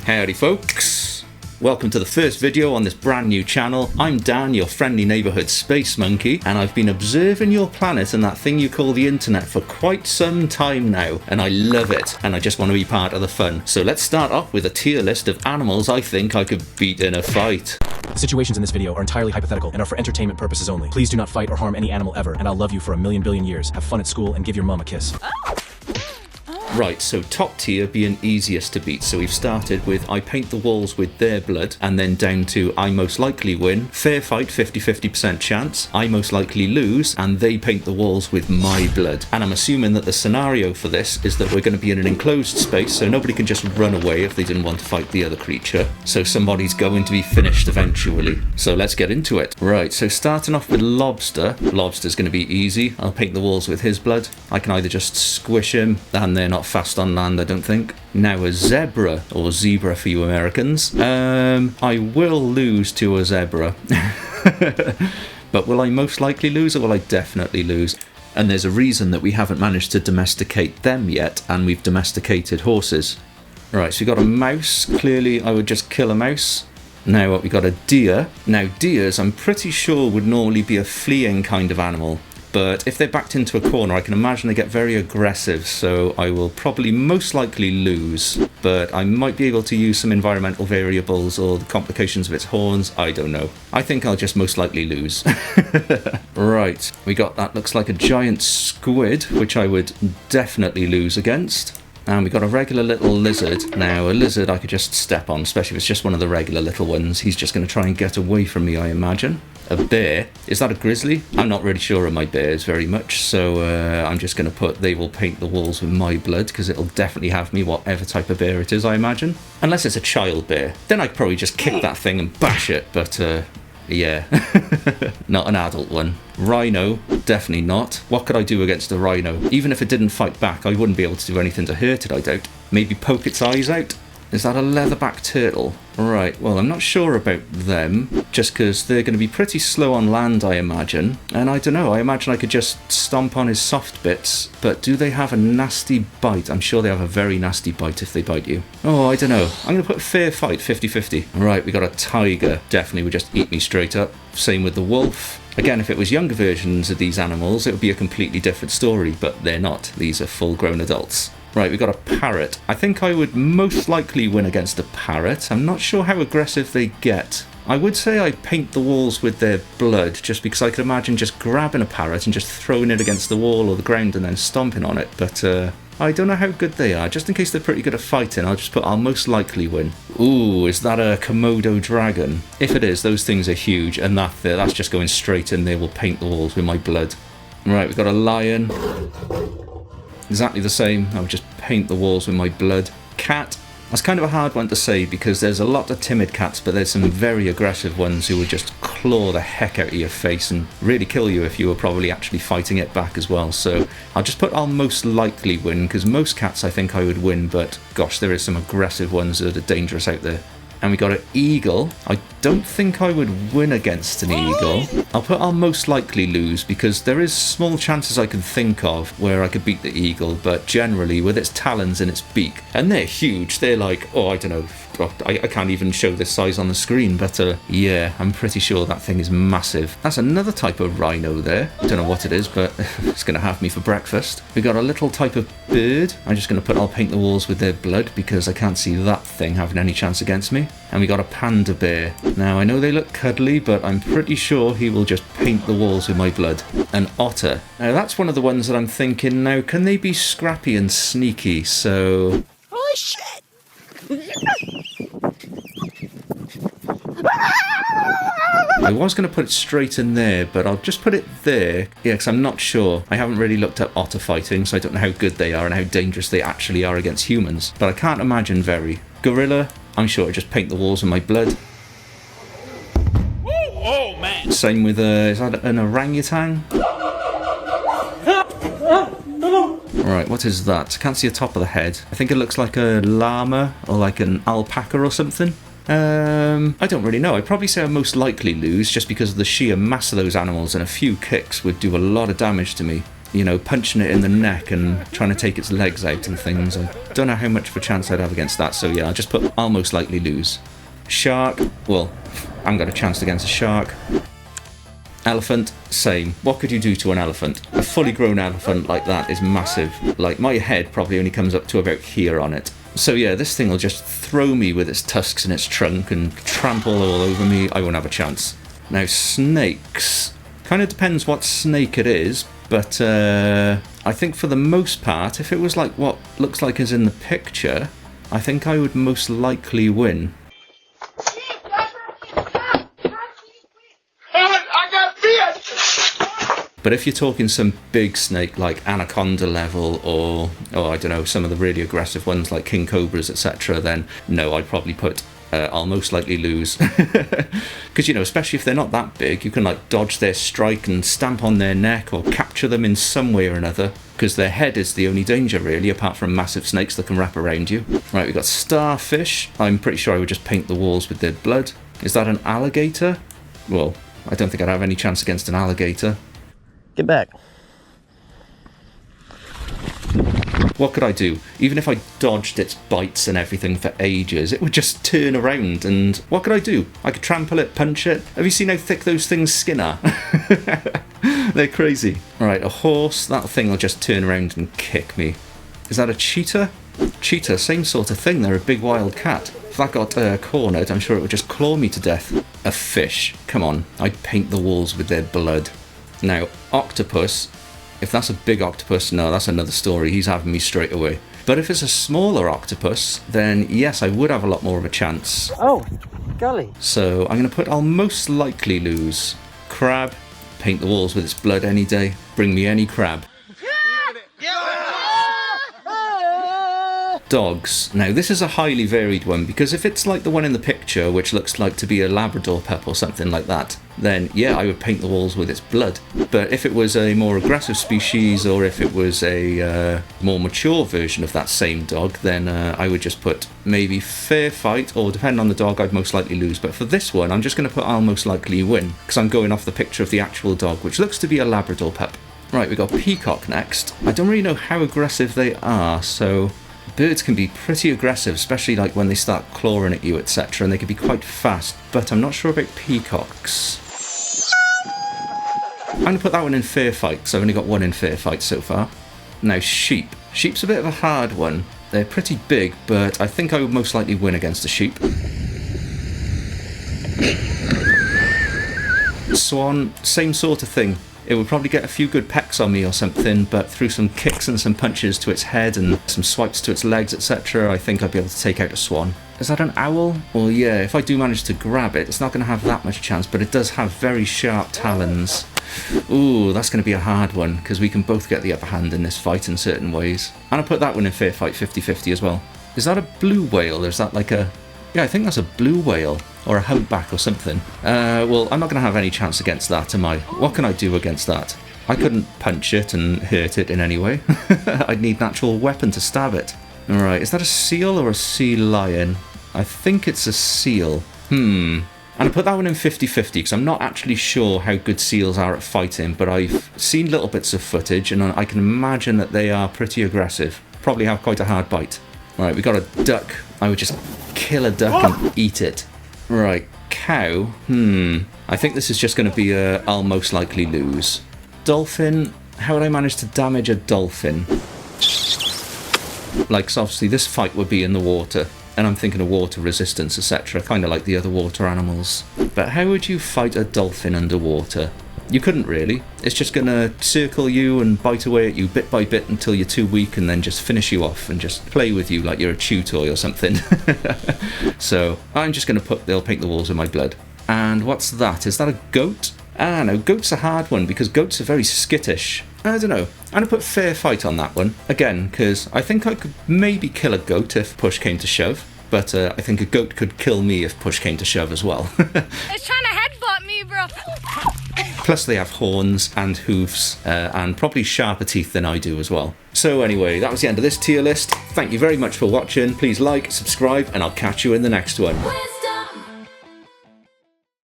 Howdy folks, welcome to the first video on this brand new channel. I'm Dan, your friendly neighbourhood space monkey, and I've been observing your planet and that thing you call the internet for quite some time now, and I love it, and I just want to be part of the fun. So let's start off with a tier list of animals I think I could beat in a fight. The situations in this video are entirely hypothetical and are for entertainment purposes only. Please do not fight or harm any animal ever, and I'll love you for a million billion years. Have fun at school and give your mum a kiss. Right, so top tier being easiest to beat. So we've started with I paint the walls with their blood, and then down to I most likely win, fair fight 50% chance, I most likely lose, and they paint the walls with my blood. And I'm assuming that the scenario for this is that we're going to be in an enclosed space, so nobody can just run away if they didn't want to fight the other creature. So somebody's going to be finished eventually. So let's get into it. Right, so starting off with Lobster. Lobster's going to be easy. I'll paint the walls with his blood. I can either just squish him, and they're not fast on land, I don't think. Now a zebra, or zebra for you Americans. I will lose to a zebra. But will I most likely lose, or will I definitely lose? And there's a reason that we haven't managed to domesticate them yet, and we've domesticated horses. Right, so we got a mouse. Clearly I would just kill a mouse. Now we got a deer. Now deers, I'm pretty sure, would normally be a fleeing kind of animal. But if they're backed into a corner, I can imagine they get very aggressive, so I will probably most likely lose. But I might be able to use some environmental variables or the complications of its horns, I don't know. I think I'll just most likely lose. Right, we got that looks like a giant squid, which I would definitely lose against. And we got a regular little lizard. Now, a lizard I could just step on, especially if it's just one of the regular little ones. He's just going to try and get away from me, I imagine. A bear. Is that a grizzly? I'm not really sure of my bears very much, so I'm just going to put they will paint the walls with my blood, because it'll definitely have me, whatever type of bear it is, I imagine. Unless it's a child bear. Then I'd probably just kick that thing and bash it, but yeah. Not an adult one. Rhino, definitely not. What could I do against a rhino? Even if it didn't fight back, I wouldn't be able to do anything to hurt it, I doubt. Maybe poke its eyes out? Is that a leatherback turtle? Right, well, I'm not sure about them, just because they're going to be pretty slow on land, I imagine. And I don't know, I imagine I could just stomp on his soft bits, but do they have a nasty bite? I'm sure they have a very nasty bite if they bite you. Oh, I don't know. I'm going to put fair fight, 50-50. Right, we got a tiger. Definitely would just eat me straight up. Same with the wolf. Again, if it was younger versions of these animals, it would be a completely different story, but they're not. These are full-grown adults. Right, we got a parrot. I think I would most likely win against a parrot. I'm not sure how aggressive they get. I would say I paint the walls with their blood, just because I could imagine just grabbing a parrot and just throwing it against the wall or the ground and then stomping on it. But I don't know how good they are. Just in case they're pretty good at fighting, I'll just put I'll most likely win. Ooh, is that a Komodo dragon? If it is, those things are huge, and that's just going straight in. They will paint the walls with my blood. Right, we've got a lion. Exactly the same. I would just paint the walls with my blood. Cat. That's kind of a hard one to say, because there's a lot of timid cats, but there's some very aggressive ones who would just claw the heck out of your face and really kill you if you were probably actually fighting it back as well. So I'll just put I'll most likely win, because most cats I think I would win, but gosh, there is some aggressive ones that are dangerous out there. And we got an eagle. I don't think I would win against an eagle. I'll put I'll most likely lose, because there is small chances I can think of where I could beat the eagle, but generally with its talons and its beak, and they're huge, they're like, oh, I don't know, I can't even show this size on the screen, but yeah, I'm pretty sure that thing is massive. That's another type of rhino there. I don't know what it is, but it's going to have me for breakfast. We got a little type of bird. I'm just going to put I'll paint the walls with their blood, because I can't see that thing having any chance against me. And we got a panda bear. Now, I know they look cuddly, but I'm pretty sure he will just paint the walls with my blood. An otter. Now, that's one of the ones that I'm thinking, now, can they be scrappy and sneaky? So... Oh, shit! I was going to put it straight in there, but I'll just put it there. Yeah, because I'm not sure. I haven't really looked at otter fighting, so I don't know how good they are and how dangerous they actually are against humans. But I can't imagine very. Gorilla, I'm sure I just paint the walls with my blood. Oh, man! Same with, is that an orangutan? Right, what is that? Can't see the top of the head. I think it looks like a llama or like an alpaca or something. I don't really know. I'd probably say I most likely lose, just because of the sheer mass of those animals, and a few kicks would do a lot of damage to me. you know, punching it in the neck and trying to take its legs out and things. I don't know how much of a chance I'd have against that, so yeah, I'll just put I'll most likely lose. Shark, well, I haven't got a chance against a shark. Elephant, same. What could you do to an elephant? A fully grown elephant like that is massive. Like, my head probably only comes up to about here on it. So yeah, this thing will just throw me with its tusks and its trunk and trample all over me. I won't have a chance. Now, snakes. Kind of depends what snake it is, but I think for the most part, if it was like what looks like is in the picture, I think I would most likely win. But if you're talking some big snake like anaconda level or I don't know, some of the really aggressive ones like king cobras, etc., then no, I'd probably put I'll most likely lose. Because, you know, especially if they're not that big, you can like dodge their strike and stamp on their neck or capture them in some way or another, because their head is the only danger really, apart from massive snakes that can wrap around you. Right, we've got starfish. I'm pretty sure I would just paint the walls with their blood. Is that an alligator? Well, I don't think I'd have any chance against an alligator. Get back. What could I do? Even if I dodged its bites and everything for ages, it would just turn around, and what could I do? I could trample it, punch it. Have you seen how thick those things' skin are? They're crazy. Right, a horse, that thing will just turn around and kick me. Is that a cheetah? Cheetah, same sort of thing, they're a big wild cat. If that got cornered, I'm sure it would just claw me to death. A fish, come on, I'd paint the walls with their blood. Now, octopus, if that's a big octopus, no, that's another story. He's having me straight away. But if it's a smaller octopus, then yes, I would have a lot more of a chance. Oh, golly. So I'm going to put I'll most likely lose. Crab, paint the walls with its blood any day. Bring me any crab. Dogs. Now, this is a highly varied one, because if it's like the one in the picture, which looks like to be a Labrador pup or something like that, then yeah, I would paint the walls with its blood. But if it was a more aggressive species, or if it was a more mature version of that same dog, then I would just put maybe fair fight, or depending on the dog, I'd most likely lose. But for this one, I'm just going to put I'll most likely win, because I'm going off the picture of the actual dog, which looks to be a Labrador pup. Right, we've got peacock next. I don't really know how aggressive they are, so... Birds can be pretty aggressive, especially like when they start clawing at you, etc., and they can be quite fast, but I'm not sure about peacocks. I'm going to put that one in fair fight, because I've only got one in fair fight so far. Now, sheep. Sheep's a bit of a hard one. They're pretty big, but I think I would most likely win against a sheep. Swan, same sort of thing. It would probably get a few good pecks on me or something, but through some kicks and some punches to its head and some swipes to its legs, etc., I think I'd be able to take out a swan. Is that an owl? Well, yeah, if I do manage to grab it, it's not going to have that much chance, but it does have very sharp talons. Ooh, that's going to be a hard one, because we can both get the upper hand in this fight in certain ways. And I put that one in fair fight 50-50 as well. Is that a blue whale, or is that like a... Yeah, I think that's a blue whale, or a humpback or something. Well, I'm not going to have any chance against that, am I? What can I do against that? I couldn't punch it and hurt it in any way. I'd need an actual weapon to stab it. Alright, is that a seal or a sea lion? I think it's a seal. And I put that one in 50-50, because I'm not actually sure how good seals are at fighting, but I've seen little bits of footage, and I can imagine that they are pretty aggressive. Probably have quite a hard bite. Right, we got a duck. I would just kill a duck and eat it. Right, cow. I think this is just going to be a I'll most likely lose. Dolphin. How would I manage to damage a dolphin? Like, so obviously this fight would be in the water, and I'm thinking of water resistance, etc., kind of like the other water animals. But how would you fight a dolphin underwater? You couldn't really. It's just going to circle you and bite away at you bit by bit until you're too weak, and then just finish you off and just play with you like you're a chew toy or something. So I'm just going to they'll paint the walls with my blood. And what's that? Is that a goat? Ah, no, goat's a hard one, because goats are very skittish. I don't know. I'm going to put fair fight on that one. Again, because I think I could maybe kill a goat if push came to shove. But I think a goat could kill me if push came to shove as well. It's trying to headbutt me, bro. Plus they have horns and hoofs, and probably sharper teeth than I do as well. So anyway, that was the end of this tier list. Thank you very much for watching. Please like, subscribe, and I'll catch you in the next one.